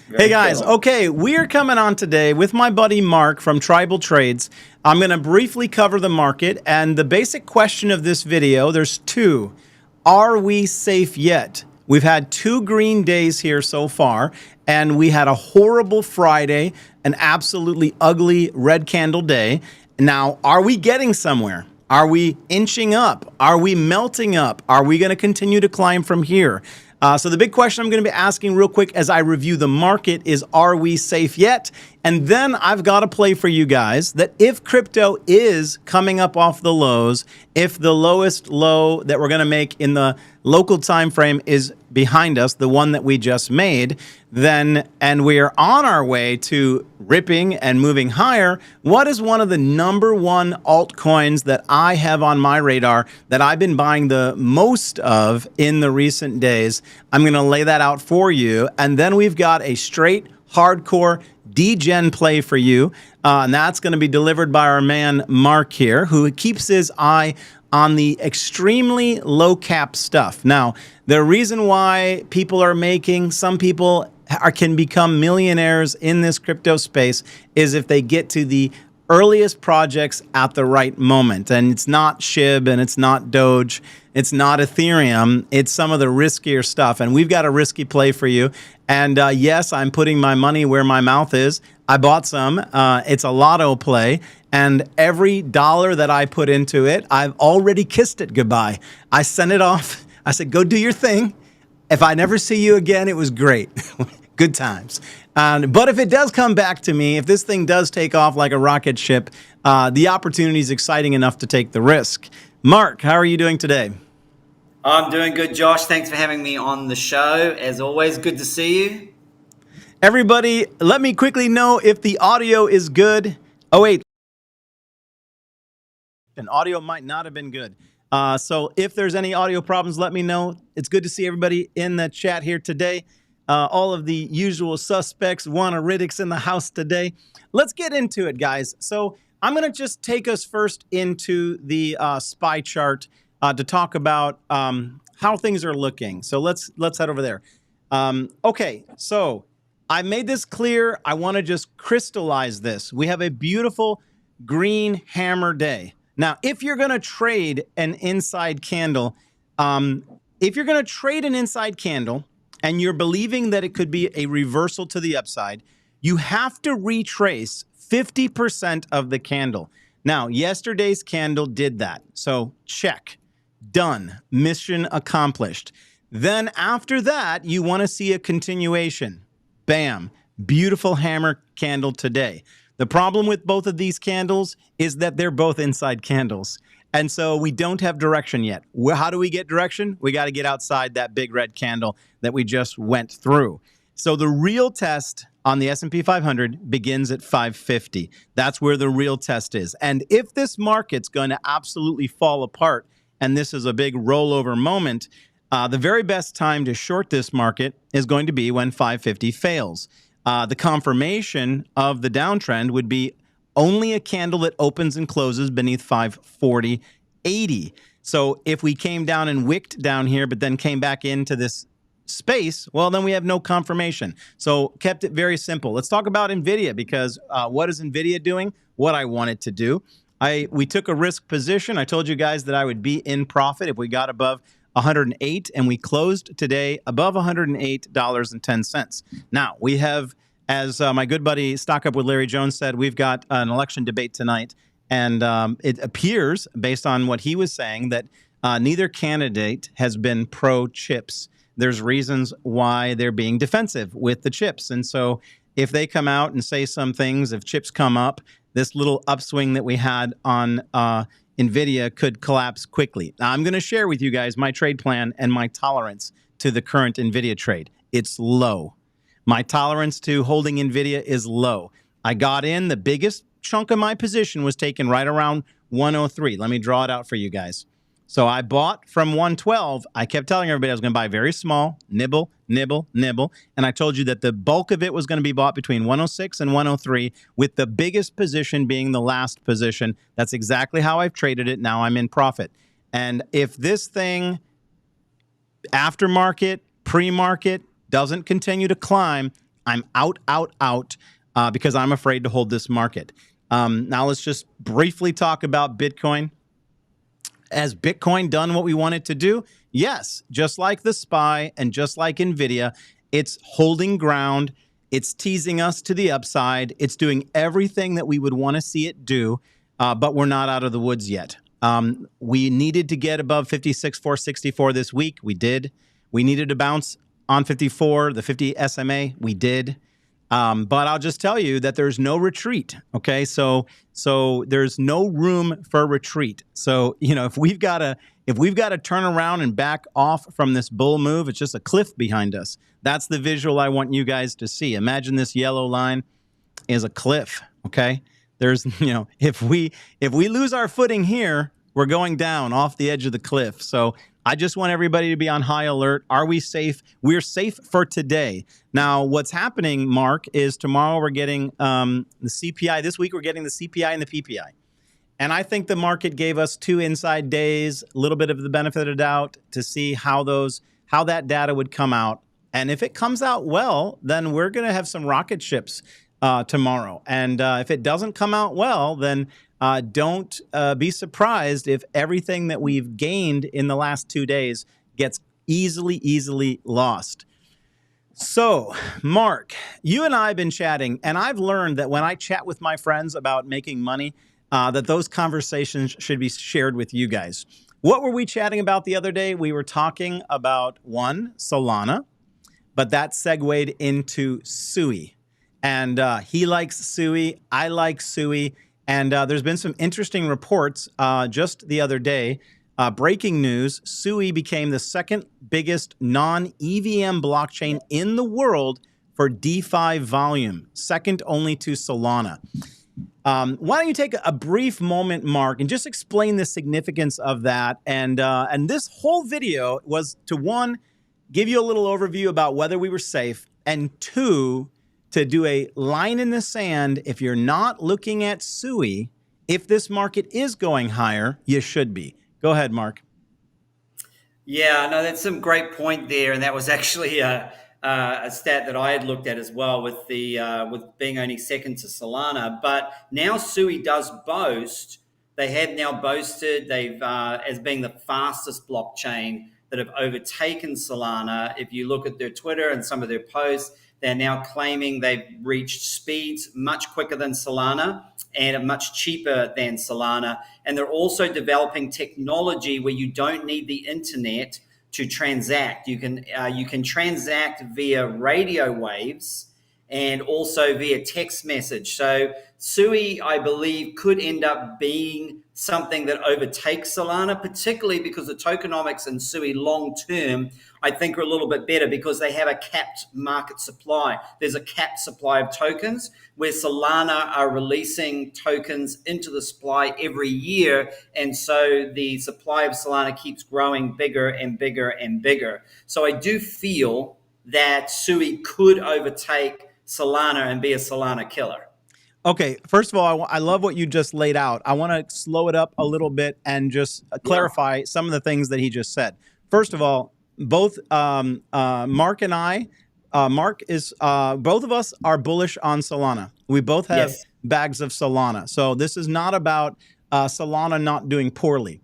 Hey Very guys, cool. okay, we're coming on today with my buddy Mark from Tribal Trades. I'm going to briefly cover the market, and the basic question of this video, there's two. Are we safe yet? We've had 2 green days here so far, and we had a horrible Friday, an absolutely ugly red candle day. Now, are we getting somewhere? Are we inching up? Are we melting up? Are we going to continue to climb from here? So the big question I'm going to be asking real quick as I review the market is, are we safe yet? And then I've got a play for you guys that if crypto is coming up off the lows, if the lowest low that we're going to make in the local time frame is behind us, the one that we just made, then, and we are on our way to ripping and moving higher, what is one of the #1 altcoins that I have on my radar that I've been buying the most of in the recent days? I'm going to lay that out for you. And then we've got a straight hardcore degen play for you. And that's going to be delivered by our man Mark here, who keeps his eye on the extremely low cap stuff. Now, the reason why people are making, some people can become millionaires in this crypto space is if they get to the earliest projects at the right moment. And it's not SHIB and it's not Doge, it's not Ethereum, it's some of the riskier stuff. And we've got a risky play for you. And yes, I'm putting my money where my mouth is. I bought some. It's a lotto play. And every dollar that I put into it, I've already kissed it goodbye. I sent it off. I said, go do your thing. If I never see you again, it was great. Good times. But if it does come back to me, if this thing does take off like a rocket ship, the opportunity is exciting enough to take the risk. Mark, how are you doing today? I'm doing good, Josh. Thanks for having me on the show. As always, good to see you. Everybody, let me quickly know if the audio is good. Oh, wait. And audio might not have been good. So if there's any audio problems, let me know. It's good to see everybody in the chat here today. All of the usual suspects, Wannaridic's in the house today. Let's get into it, guys. So I'm going to just take us first into the SPY chart to talk about how things are looking. So let's head over there. Okay, so I made this clear. I want to just crystallize this. We have a beautiful green hammer day. Now, if you're going to trade an inside candle, and you're believing that it could be a reversal to the upside, you have to retrace 50% of the candle. Now, yesterday's candle did that. So check, done, mission accomplished. Then after that, you want to see a continuation. Bam, beautiful hammer candle today. The problem with both of these candles is that they're both inside candles. And so we don't have direction yet. How do we get direction? We got to get outside that big red candle that we just went through. So the real test on the S&P 500 begins at 550. That's where the real test is. And if this market's going to absolutely fall apart, and this is a big rollover moment, the very best time to short this market is going to be when 550 fails. The confirmation of the downtrend would be only a candle that opens and closes beneath 540.80. So if we came down and wicked down here, but then came back into this space, well, then we have no confirmation. So kept it very simple. Let's talk about NVIDIA, because what is NVIDIA doing? What I want it to do. We took a risk position. I told you guys that I would be in profit if we got above 108, and we closed today above $108.10. Now, we have, as my good buddy Stock Up with Larry Jones said, we've got an election debate tonight, and it appears, based on what he was saying, that neither candidate has been pro-chips. There's reasons why they're being defensive with the chips, and so if they come out and say some things, if chips come up, this little upswing that we had on NVIDIA could collapse quickly. Now, I'm going to share with you guys my trade plan and my tolerance to the current NVIDIA trade. It's low. My tolerance to holding NVIDIA is low. I got in, the biggest chunk of my position was taken right around 103. Let me draw it out for you guys. So I bought from 112. I kept telling everybody I was going to buy very small, nibble, nibble, nibble. And I told you that the bulk of it was going to be bought between 106 and 103, with the biggest position being the last position. That's exactly how I've traded it. Now I'm in profit. And if this thing, aftermarket, pre-market, doesn't continue to climb, I'm out, because I'm afraid to hold this market. Now let's just briefly talk about Bitcoin. Has Bitcoin done what we want it to do? Yes, just like the SPY and just like NVIDIA, it's holding ground. It's teasing us to the upside. It's doing everything that we would want to see it do, but we're not out of the woods yet. We needed to get above 56,464 this week. We did. We needed to bounce on 54, the 50 SMA. We did. But I'll just tell you that there's no retreat. Okay, so there's no room for retreat. So if we've got to turn around and back off from this bull move, it's just a cliff behind us. That's the visual I want you guys to see. Imagine this yellow line is a cliff. Okay, there's if we lose our footing here, we're going down off the edge of the cliff. So I just want everybody to be on high alert. Are we safe? We're safe for today. Now, what's happening, Mark, is tomorrow we're getting the CPI. This week we're getting the CPI and the PPI. And I think the market gave us 2 inside days, a little bit of the benefit of doubt to see how that data would come out. And if it comes out well, then we're going to have some rocket ships tomorrow. And if it doesn't come out well, then don't be surprised if everything that we've gained in the last 2 days gets easily lost. So, Mark, you and I have been chatting, and I've learned that when I chat with my friends about making money, that those conversations should be shared with you guys. What were we chatting about the other day? We were talking about, one, Solana, but that segued into SUI. And he likes SUI, I like SUI. And there's been some interesting reports just the other day. Breaking news, SUI became the second biggest non-EVM blockchain in the world for DeFi volume, second only to Solana. Why don't you take a brief moment, Mark, and just explain the significance of that? And this whole video was to, one, give you a little overview about whether we were safe, and two, to do a line in the sand. If you're not looking at SUI, if this market is going higher, you should be. Go ahead, Mark. Yeah, no, that's some great point there, and that was actually a stat that I had looked at as well, with being only second to Solana. But now SUI does boast. They have now boasted as being the fastest blockchain that have overtaken Solana. If you look at their Twitter and some of their posts, they're now claiming they've reached speeds much quicker than Solana and much cheaper than Solana. And they're also developing technology where you don't need the internet to transact. You can transact via radio waves and also via text message. So SUI, I believe, could end up being something that overtakes Solana, particularly because the tokenomics in SUI long term, I think, are a little bit better because they have a capped market supply. There's a capped supply of tokens, where Solana are releasing tokens into the supply every year. And so the supply of Solana keeps growing bigger and bigger and bigger. So I do feel that SUI could overtake Solana and be a Solana killer. Okay, first of all, I love what you just laid out. I want to slow it up a little bit and just clarify some of the things that he just said. First of all, both Mark and I, both of us are bullish on Solana. We both have bags of Solana. So this is not about Solana not doing poorly.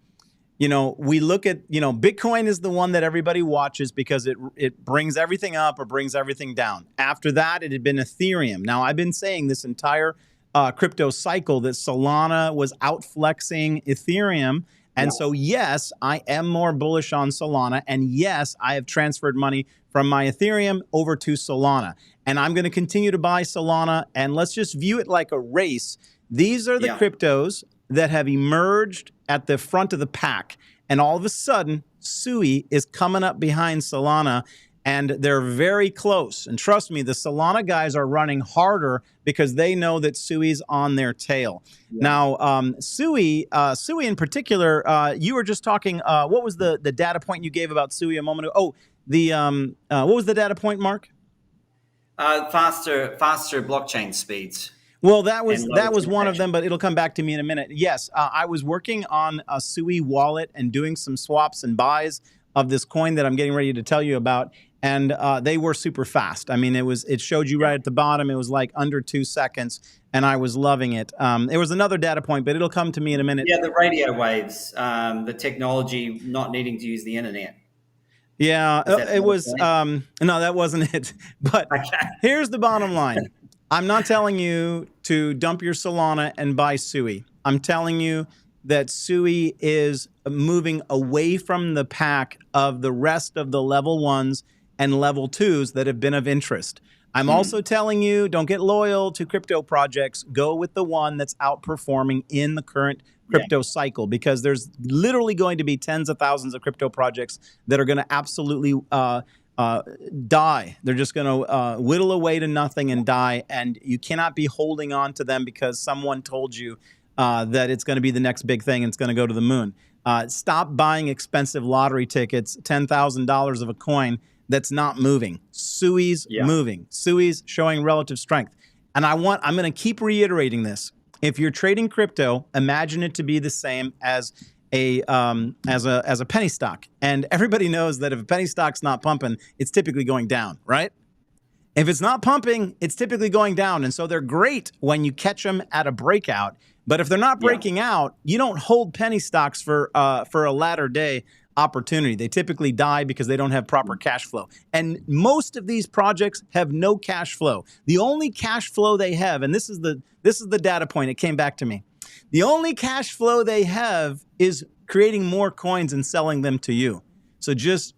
We look at, Bitcoin is the one that everybody watches because it brings everything up or brings everything down. After that, it had been Ethereum. Now, I've been saying this entire crypto cycle that Solana was outflexing Ethereum. And so, yes, I am more bullish on Solana. And yes, I have transferred money from my Ethereum over to Solana. And I'm going to continue to buy Solana. And let's just view it like a race. These are the cryptos that have emerged at the front of the pack. And all of a sudden, SUI is coming up behind Solana, and they're very close. And trust me, the Solana guys are running harder because they know that SUI's on their tail. Now, SUI in particular, you were just talking, what was the data point you gave about SUI a moment ago? Oh, what was the data point, Mark? Faster blockchain speeds. Well, that was one of them, but it'll come back to me in a minute. Yes, I was working on a SUI wallet and doing some swaps and buys of this coin that I'm getting ready to tell you about. and they were super fast. I mean, it showed you right at the bottom. It was like under 2 seconds, and I was loving it. There was another data point, but it'll come to me in a minute. Yeah, the radio waves, the technology not needing to use the internet. Yeah, Is that it the was. point? No, that wasn't it. But Okay. here's the bottom line. I'm not telling you to dump your Solana and buy SUI. I'm telling you that SUI is moving away from the pack of the rest of the level 1s and level 2s that have been of interest. I'm also telling you, don't get loyal to crypto projects. Go with the one that's outperforming in the current crypto cycle, because there's literally going to be tens of thousands of crypto projects that are going to absolutely die. They're just going to whittle away to nothing and die. And you cannot be holding on to them because someone told you that it's going to be the next big thing and it's going to go to the moon. Stop buying expensive lottery tickets, $10,000 of a coin that's not moving. SUI's moving. SUI's showing relative strength. And I'm going to keep reiterating this. If you're trading crypto, imagine it to be the same as a penny stock. And everybody knows that if a penny stock's not pumping, it's typically going down, right? If it's not pumping, it's typically going down. And so they're great when you catch them at a breakout. But if they're not breaking out, you don't hold penny stocks for a latter day opportunity. They typically die because they don't have proper cash flow. And most of these projects have no cash flow. The only cash flow they have, and this is the data point, it came back to me. The only cash flow they have is creating more coins and selling them to you. So just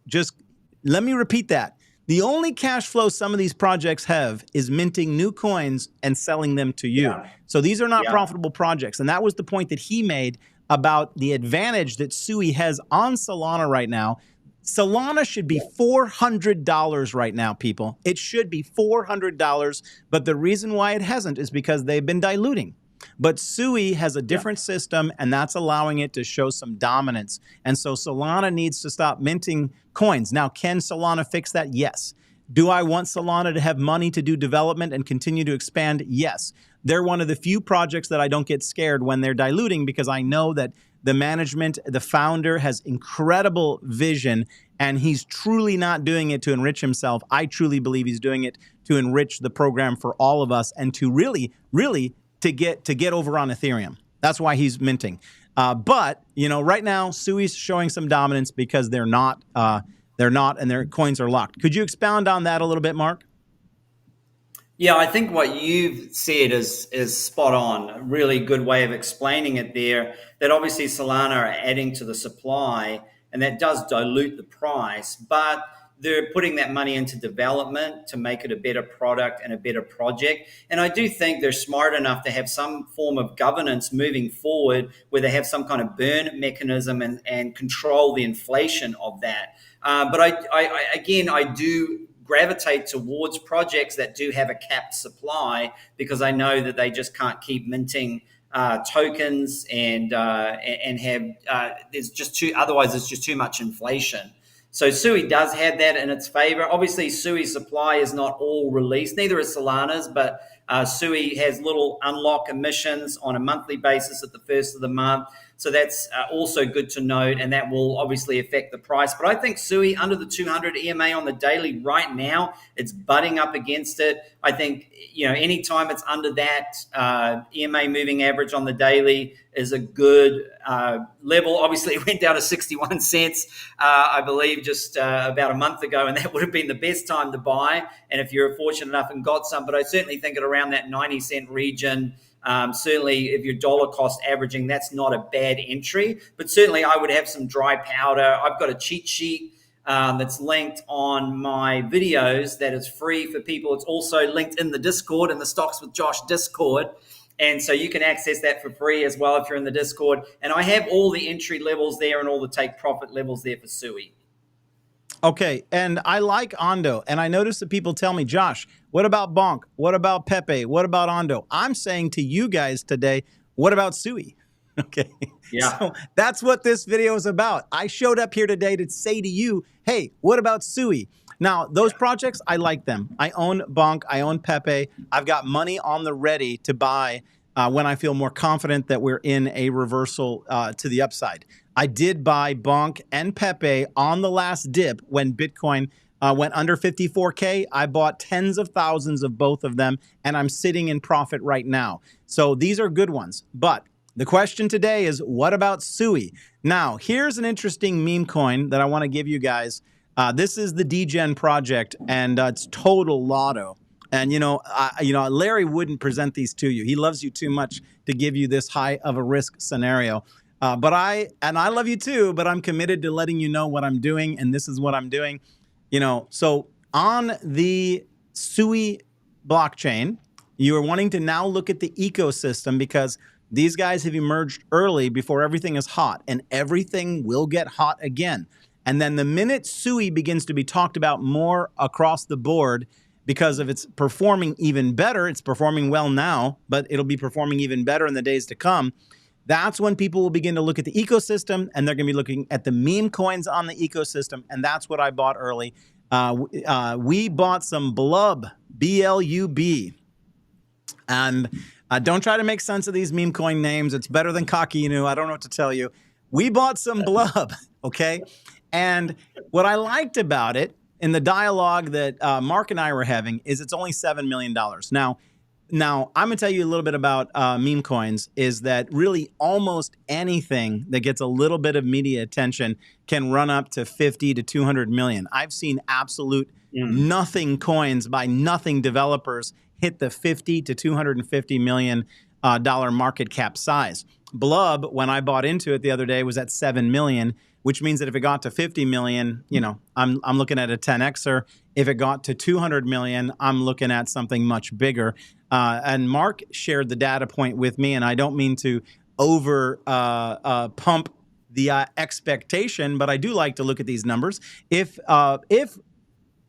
let me repeat that. The only cash flow some of these projects have is minting new coins and selling them to you. So these are not profitable projects. And that was the point that he made about the advantage that SUI has on Solana right now. Solana should be $400 right now, people. It should be $400. But the reason why it hasn't is because they've been diluting. But SUI has a different system, and that's allowing it to show some dominance. And so Solana needs to stop minting coins. Now, can Solana fix that? Yes. Do I want Solana to have money to do development and continue to expand? Yes. They're one of the few projects that I don't get scared when they're diluting, because I know that the management, the founder, has incredible vision, and he's truly not doing it to enrich himself. I truly believe he's doing it to enrich the program for all of us and to really to get over on Ethereum. That's why he's minting. But right now, SUI's showing some dominance because they're not, and their coins are locked. Could you expound on that a little bit, Mark? Yeah, I think what you've said is spot on. A really good way of explaining it there. That obviously Solana are adding to the supply, and that does dilute the price, but they're putting that money into development to make it a better product and a better project. And I do think they're smart enough to have some form of governance moving forward where they have some kind of burn mechanism and control the inflation of that. But I do gravitate towards projects that do have a capped supply, because I know that they just can't keep minting tokens and have there's just too much inflation. So SUI does have that in its favor. Obviously, SUI supply is not all released. Neither is Solana's, but SUI has little unlock emissions on a monthly basis at the first of the month. So that's also good to note, and that will obviously affect the price. But I think SUI under the 200 EMA on the daily right now, it's butting up against it. I think, anytime it's under that EMA moving average on the daily is a good level. Obviously, it went down to 61 cents, I believe, just about a month ago, and that would have been the best time to buy. And if you're fortunate enough and got some, but I certainly think at around that 90 cent region, certainly if you're dollar cost averaging, that's not a bad entry. But certainly I would have some dry powder. I've got a cheat sheet that's linked on my videos that is free for people. It's also linked in the Discord, in the Stocks with Josh Discord. And so you can access that for free as well if you're in the Discord. And I have all the entry levels there and all the take profit levels there for SUI. Okay, and I like Ondo, and I notice that people tell me, Josh, what about BONK? What about PEPE? What about Ondo? I'm saying to you guys today, what about SUI? Okay, yeah. So that's what this video is about. I showed up here today to say to you, hey, what about SUI? Now, those projects, I like them. I own BONK, I own PEPE. I've got money on the ready to buy when I feel more confident that we're in a reversal to the upside. I did buy BONK and PEPE on the last dip when Bitcoin went under 54K. I bought tens of thousands of both of them, and I'm sitting in profit right now. So these are good ones. But the question today is, what about SUI? Now, here's an interesting meme coin that I want to give you guys. This is the DGen project, and it's total lotto. And Larry wouldn't present these to you. He loves you too much to give you this high of a risk scenario. But I love you too. But I'm committed to letting you know what I'm doing, and this is what I'm doing. So on the SUI blockchain, you are wanting to now look at the ecosystem because these guys have emerged early before everything is hot, and everything will get hot again. And then the minute SUI begins to be talked about more across the board, because of its performing even better, it's performing well now, but it'll be performing even better in the days to come. That's when people will begin to look at the ecosystem, and they're going to be looking at the meme coins on the ecosystem, and that's what I bought early. We bought some Blub, B-L-U-B, and don't try to make sense of these meme coin names. It's better than Cocky, I don't know what to tell you. We bought some Blub, okay? And what I liked about it, in the dialogue that Mark and I were having, is it's only $7 million. Now, I'm going to tell you a little bit about meme coins, is that really almost anything that gets a little bit of media attention can run up to 50 to 200 million. I've seen absolute nothing coins by nothing developers hit the 50 to 250 million dollar market cap size. Blub, when I bought into it the other day, was at 7 million, which means that if it got to 50 million, I'm looking at a 10xer. If it got to 200 million, I'm looking at something much bigger. And Mark shared the data point with me, and I don't mean to over pump the expectation, but I do like to look at these numbers. If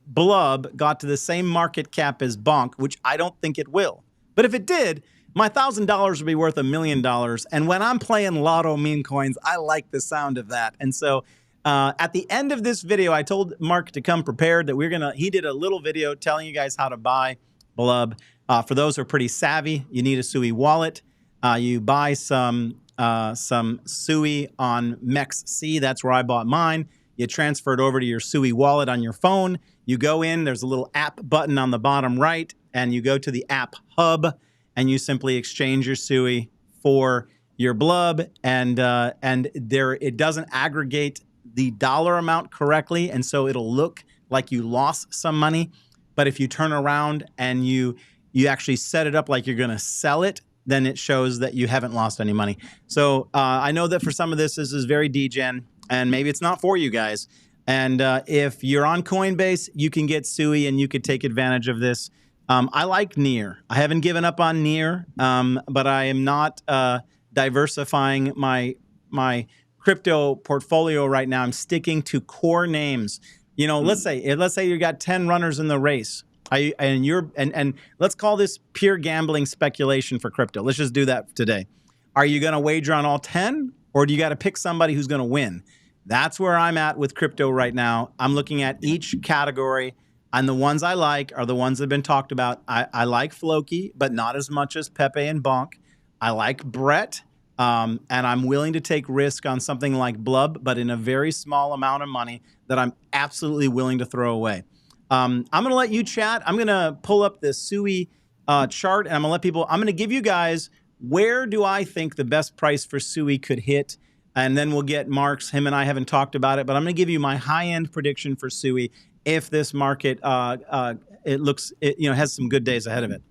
Blub got to the same market cap as BONK, which I don't think it will, but if it did, my $1,000 would be worth $1 million. And when I'm playing lotto meme coins, I like the sound of that. And so at the end of this video, I told Mark to come prepared that he did a little video telling you guys how to buy Blub. For those who are pretty savvy, you need a SUI wallet. You buy some SUI on MEXC. That's where I bought mine. You transfer it over to your SUI wallet on your phone. You go in, there's a little app button on the bottom right, and you go to the app hub, and you simply exchange your SUI for your Blub, and it doesn't aggregate the dollar amount correctly, and so it'll look like you lost some money. But if you turn around and you actually set it up like you're going to sell it, then it shows that you haven't lost any money. So I know that for some of this is very degen, and maybe it's not for you guys. And if you're on Coinbase, you can get SUI, and you could take advantage of this. I like Near. I haven't given up on Near, but I am not diversifying my crypto portfolio right now. I'm sticking to core names. Let's say you got 10 runners in the race. And let's call this pure gambling speculation for crypto. Let's just do that today. Are you going to wager on all 10, or do you got to pick somebody who's going to win? That's where I'm at with crypto right now. I'm looking at each category, and the ones I like are the ones that have been talked about. I like Floki, but not as much as Pepe and BONK. I like Brett, and I'm willing to take risk on something like Blub, but in a very small amount of money that I'm absolutely willing to throw away. I'm going to let you chat. I'm going to pull up the SUI chart, and I'm going to give you guys, where do I think the best price for SUI could hit? And then we'll get Mark's. Him and I haven't talked about it, but I'm going to give you my high-end prediction for SUI if this market has some good days ahead of it.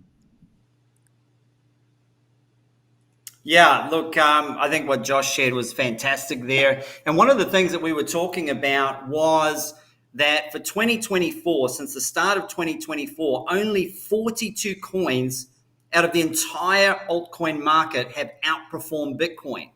Yeah, look, I think what Josh shared was fantastic there. And one of the things that we were talking about was that for 2024, since the start of 2024, only 42 coins out of the entire altcoin market have outperformed Bitcoin.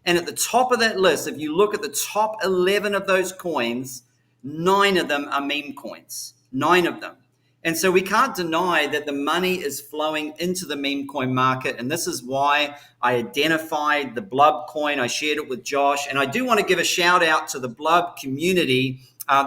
And at the top of that list, if you look at the top 11 of those coins, 9 of them are meme coins, 9 of them. And so we can't deny that the money is flowing into the meme coin market. And this is why I identified the Blub coin. I shared it with Josh. And I do want to give a shout out to the Blub community.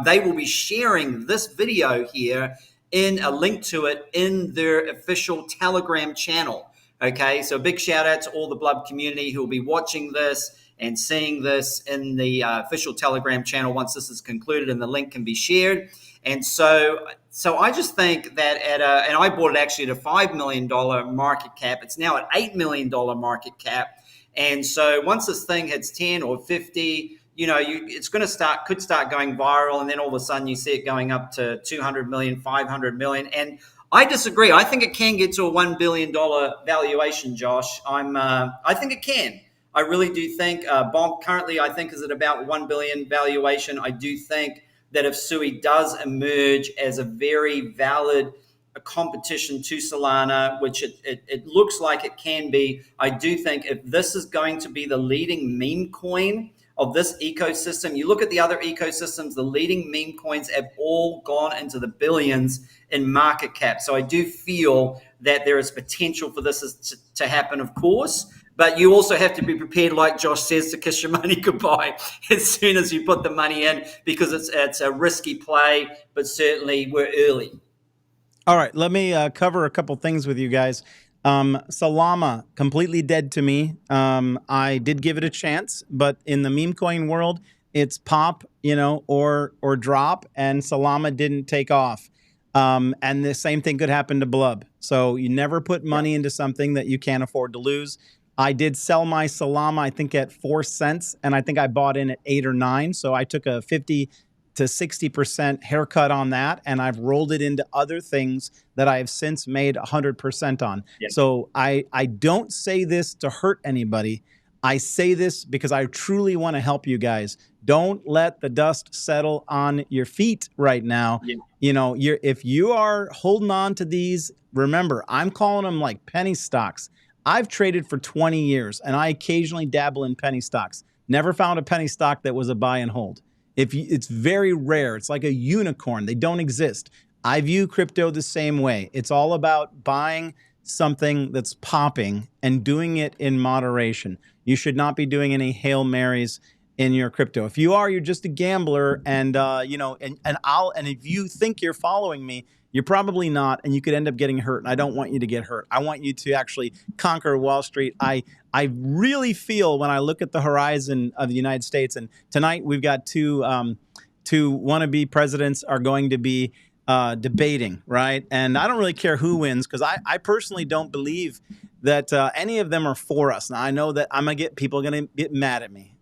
They will be sharing this video here in a link to it in their official Telegram channel. Okay, so a big shout out to all the Blub community who will be watching this and seeing this in the official Telegram channel once this is concluded and the link can be shared. And so I just think that and I bought it actually at a $5 million market cap. It's now at $8 million market cap. And so once this thing hits 10 or 50, it's going to could start going viral. And then all of a sudden you see it going up to 200 million, 500 million. And I disagree. I think it can get to a $1 billion valuation, Josh. I think it can. I really do think BONK currently, I think, is at about 1 billion valuation. I do think that if SUI does emerge as a very valid competition to Solana, which it looks like it can be, I do think if this is going to be the leading meme coin of this ecosystem, you look at the other ecosystems, the leading meme coins have all gone into the billions in market cap. So I do feel that there is potential for this to happen, of course. But you also have to be prepared, like Josh says, to kiss your money goodbye as soon as you put the money in, because it's a risky play, but certainly we're early. All right, let me cover a couple things with you guys. Solana, completely dead to me. I did give it a chance, but in the meme coin world, it's pop, or drop, and Solana didn't take off. And the same thing could happen to Blub. So you never put money into something that you can't afford to lose. I did sell my Solana, I think, at 4 cents, and I think I bought in at 8 or 9. So I took a 50 to 60% haircut on that, and I've rolled it into other things that I have since made 100% on. Yeah. So I don't say this to hurt anybody. I say this because I truly want to help you guys. Don't let the dust settle on your feet right now. Yeah. If you are holding on to these, remember, I'm calling them like penny stocks. I've traded for 20 years, and I occasionally dabble in penny stocks. Never found a penny stock that was a buy and hold. It's very rare. It's like a unicorn. They don't exist. I view crypto the same way. It's all about buying something that's popping and doing it in moderation. You should not be doing any Hail Marys in your crypto. If you are, you're just a gambler, and and if you think you're following me, you're probably not, and you could end up getting hurt, and I don't want you to get hurt. I want you to actually conquer Wall Street. I really feel when I look at the horizon of the United States, and tonight we've got two wannabe presidents are going to be debating, right? And I don't really care who wins, because I personally don't believe that any of them are for us. Now, I know that people are going to get mad at me.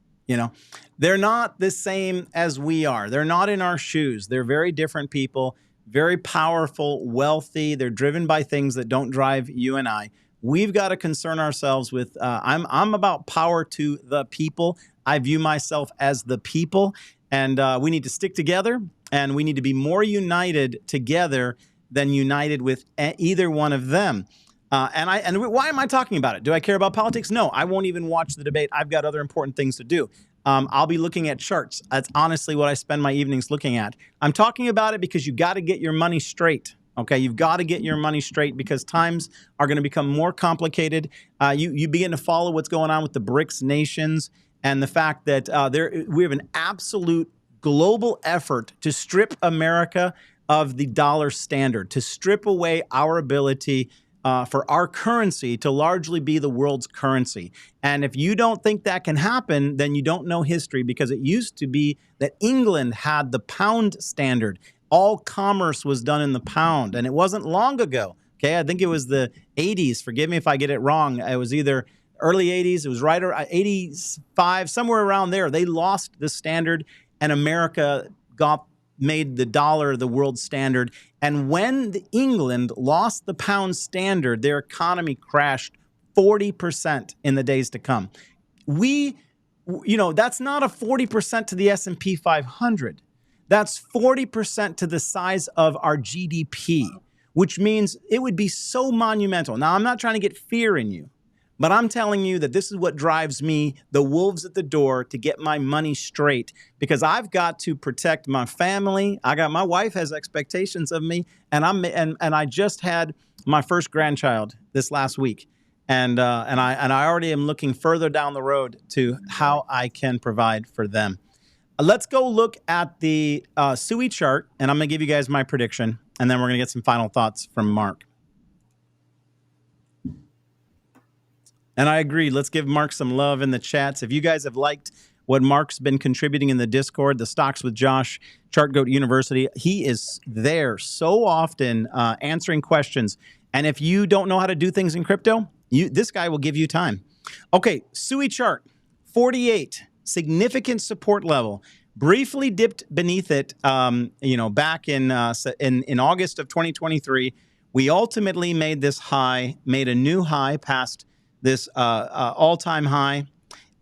They're not the same as we are. They're not in our shoes. They're very different people. Very powerful, wealthy. They're driven by things that don't drive you and I. We've got to concern ourselves with, I'm about power to the people. I view myself as the people, and we need to stick together, and we need to be more united together than united with either one of them. And why am I talking about it? Do I care about politics? No, I won't even watch the debate. I've got other important things to do. I'll be looking at charts. That's honestly what I spend my evenings looking at. I'm talking about it because you got to get your money straight. Okay, you've got to get your money straight, because times are going to become more complicated. You begin to follow what's going on with the BRICS nations, and the fact that we have an absolute global effort to strip America of the dollar standard, to strip away our ability for our currency to largely be the world's currency. And if you don't think that can happen, then you don't know history, because it used to be that England had the pound standard. All commerce was done in the pound, and it wasn't long ago. Okay, I think it was the 80s. Forgive me if I get it wrong. It was either early 80s. It was right around 85, somewhere around there. They lost the standard, and America made the dollar the world standard. And when England lost the pound standard, their economy crashed 40% in the days to come. That's not a 40% to the S&P 500. That's 40% to the size of our GDP, which means it would be so monumental. Now, I'm not trying to get fear in you, but I'm telling you that this is what drives me, the wolves at the door, to get my money straight, because I've got to protect my family. My wife has expectations of me, and I just had my first grandchild this last week, and I already am looking further down the road to how I can provide for them. Let's go look at the SUI chart, and I'm going to give you guys my prediction, and then we're going to get some final thoughts from Mark. And I agree. Let's give Mark some love in the chats. If you guys have liked what Mark's been contributing in the Discord, the Stocks with Josh, ChartGoat University. He is there so often answering questions. And if you don't know how to do things in crypto, this guy will give you time. Okay, SUI chart, 48, significant support level. Briefly dipped beneath it, back in August of 2023. We ultimately made this high, made a new high past this all-time high,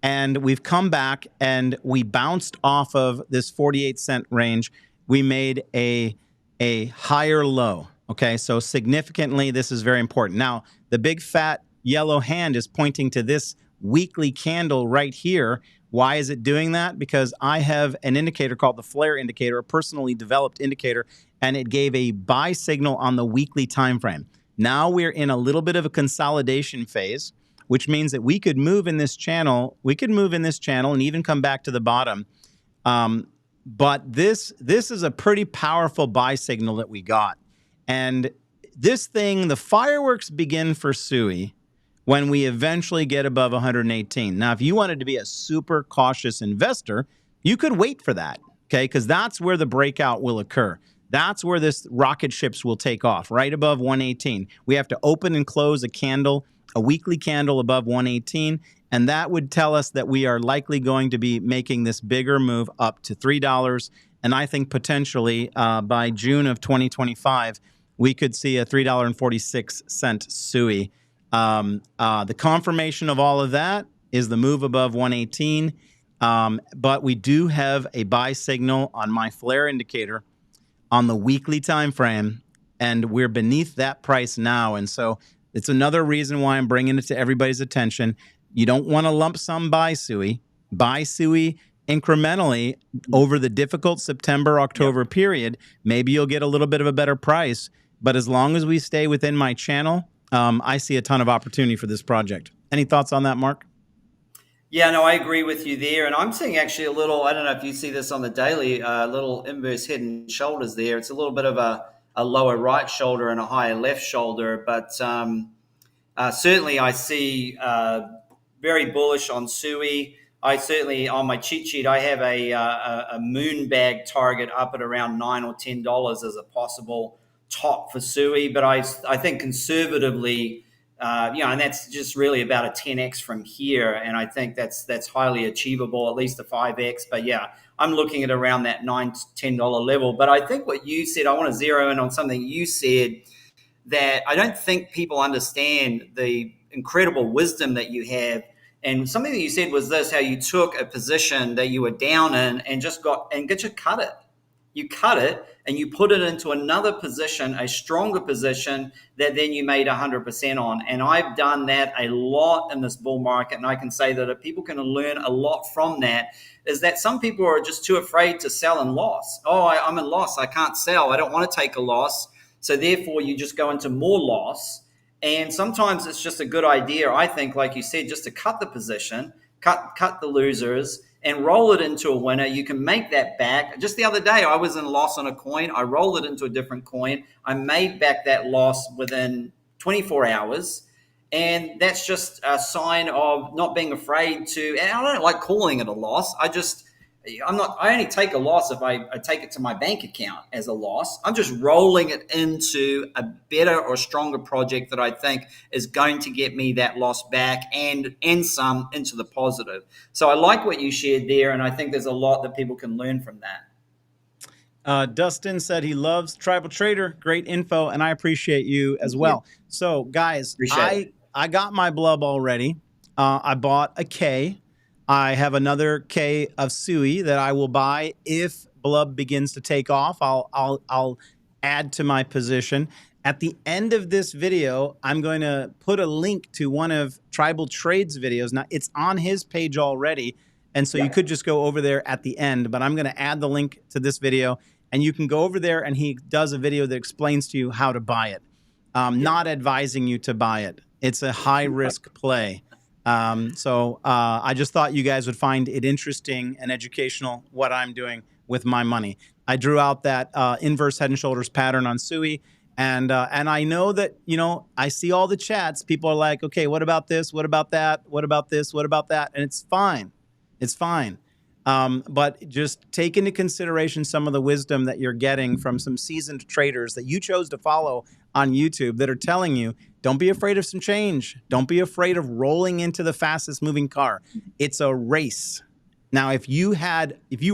and we've come back and we bounced off of this 48-cent range. We made a higher low. Okay, so significantly, this is very important. Now, the big fat yellow hand is pointing to this weekly candle right here. Why is it doing that? Because I have an indicator called the flare indicator, a personally developed indicator, and it gave a buy signal on the weekly time frame. Now we're in a little bit of a consolidation phase, which means that we could move in this channel. We could move in this channel and even come back to the bottom. But this is a pretty powerful buy signal that we got. And this thing, the fireworks begin for SUI when we eventually get above 118. Now, if you wanted to be a super cautious investor, you could wait for that, okay? Because that's where the breakout will occur. That's where this rocket ships will take off, right above 118. We have to open and close a candle, a weekly candle above 118, and that would tell us that we are likely going to be making this bigger move up to $3. And I think potentially by June of 2025, we could see a $3.46 SUI. The confirmation of all of that is the move above 118. But we do have a buy signal on my flare indicator on the weekly time frame, and we're beneath that price now. And so it's another reason why I'm bringing it to everybody's attention. You don't want to lump sum buy SUI. Buy SUI incrementally over the difficult September-October period. Maybe you'll get a little bit of a better price. But as long as we stay within my channel, I see a ton of opportunity for this project. Any thoughts on that, Mark? Yeah, no, I agree with you there. And I'm seeing actually a little, I don't know if you see this on the daily, little inverse head and shoulders there. It's a little bit of a lower right shoulder and a higher left shoulder. But certainly I see very bullish on SUI. I certainly, on my cheat sheet, I have a moon bag target up at around $9 or $10 as a possible top for SUI. But I think conservatively, and that's just really about a 10x from here, and I think that's highly achievable, at least a 5x. But yeah, I'm looking at around that $9 to $10 level. But I think what you said, I want to zero in on something you said, that I don't think people understand the incredible wisdom that you have. And something that you said was this: how you took a position that you were down in and just cut it. You cut it and you put it into another position, a stronger position that then you made 100% on. And I've done that a lot in this bull market. And I can say that if people can learn a lot from that, is that some people are just too afraid to sell in loss. Oh, I'm in loss. I can't sell. I don't want to take a loss. So therefore you just go into more loss. And sometimes it's just a good idea, I think, like you said, just to cut the position, cut the losers, and roll it into a winner. You can make that back. Just the other day, I was in loss on a coin. I rolled it into a different coin. I made back that loss within 24 hours. And that's just a sign of not being afraid to, and I don't like calling it a loss. I only take a loss if I take it to my bank account as a loss. I'm just rolling it into a better or stronger project that I think is going to get me that loss back and some into the positive. So I like what you shared there, and I think there's a lot that people can learn from that. Dustin said he loves Tribal Trader. Great info, and I appreciate you as well. So, guys, I got my blub already. I bought a K. I have another K of SUI that I will buy if blub begins to take off. I'll add to my position. At the end of this video, I'm going to put a link to one of Tribal Trade's videos. Now, it's on his page already, and so you could just go over there at the end, but I'm going to add the link to this video, and you can go over there, and he does a video that explains to you how to buy it. Not advising you to buy it. It's a high-risk play. So I just thought you guys would find it interesting and educational what I'm doing with my money. I drew out that inverse head and shoulders pattern on SUI, and I know that, I see all the chats. People are like, okay, what about this? What about that? What about this? What about that? And it's fine. It's fine. But just take into consideration some of the wisdom that you're getting from some seasoned traders that you chose to follow on YouTube that are telling you, don't be afraid of some change. Don't be afraid of rolling into the fastest moving car. It's a race. Now, if you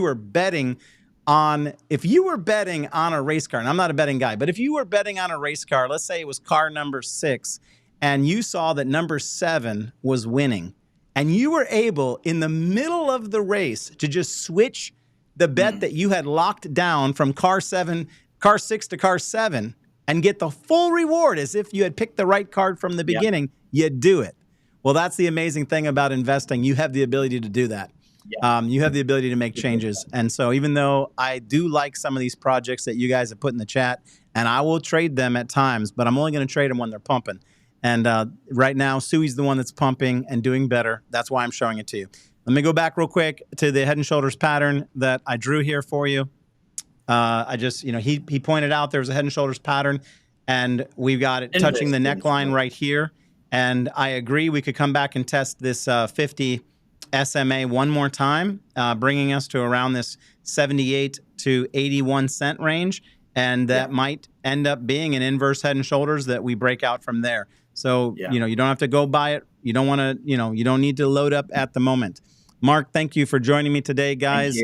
were betting on a race car, and I'm not a betting guy, but if you were betting on a race car, let's say it was car number 6, and you saw that number 7 was winning, and you were able in the middle of the race to just switch the bet that you had locked down from car 6 to car 7 and get the full reward as if you had picked the right card from the beginning, you do it. Well, that's the amazing thing about investing. You have the ability to do that. You have the ability to make changes. And so even though I do like some of these projects that you guys have put in the chat, and I will trade them at times, but I'm only going to trade them when they're pumping. And right now, SUI's the one that's pumping and doing better. That's why I'm showing it to you. Let me go back real quick to the head and shoulders pattern that I drew here for you. I just, he pointed out there was a head and shoulders pattern, and we've got it touching the neckline right here. And I agree, we could come back and test this 50 SMA one more time, bringing us to around this 78 to 81 cent range. And that might end up being an inverse head and shoulders that we break out from there. So, you don't have to go buy it. You don't want to, you don't need to load up at the moment. Mark, thank you for joining me today, guys.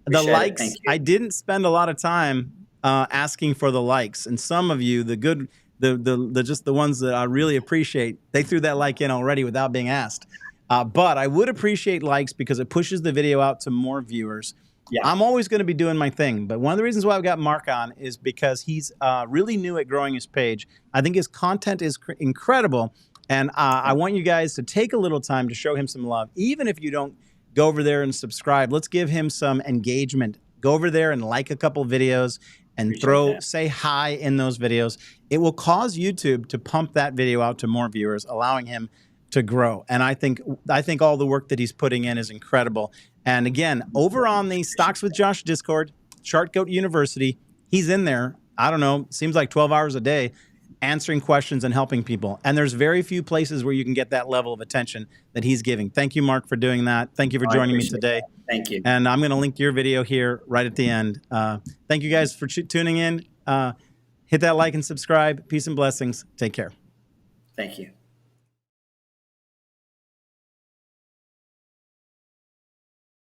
The likes, I didn't spend a lot of time asking for the likes. And some of you, just the ones that I really appreciate, they threw that like in already without being asked. But I would appreciate likes because it pushes the video out to more viewers. I'm always going to be doing my thing. But one of the reasons why I've got Mark on is because he's really new at growing his page. I think his content is incredible. And I want you guys to take a little time to show him some love. Even if you don't go over there and subscribe, let's give him some engagement. Go over there and like a couple videos and say hi in those videos. It will cause YouTube to pump that video out to more viewers, allowing him to grow. And I think all the work that he's putting in is incredible. And again, over on the Stocks with Josh Discord, Chartgoat University, he's in there, I don't know, seems like 12 hours a day, answering questions and helping people. And there's very few places where you can get that level of attention that he's giving. Thank you, Mark, for doing that. Thank you for joining me today. Thank you. And I'm going to link your video here right at the end. Thank you guys for tuning in. Hit that like and subscribe. Peace and blessings. Take care. Thank you.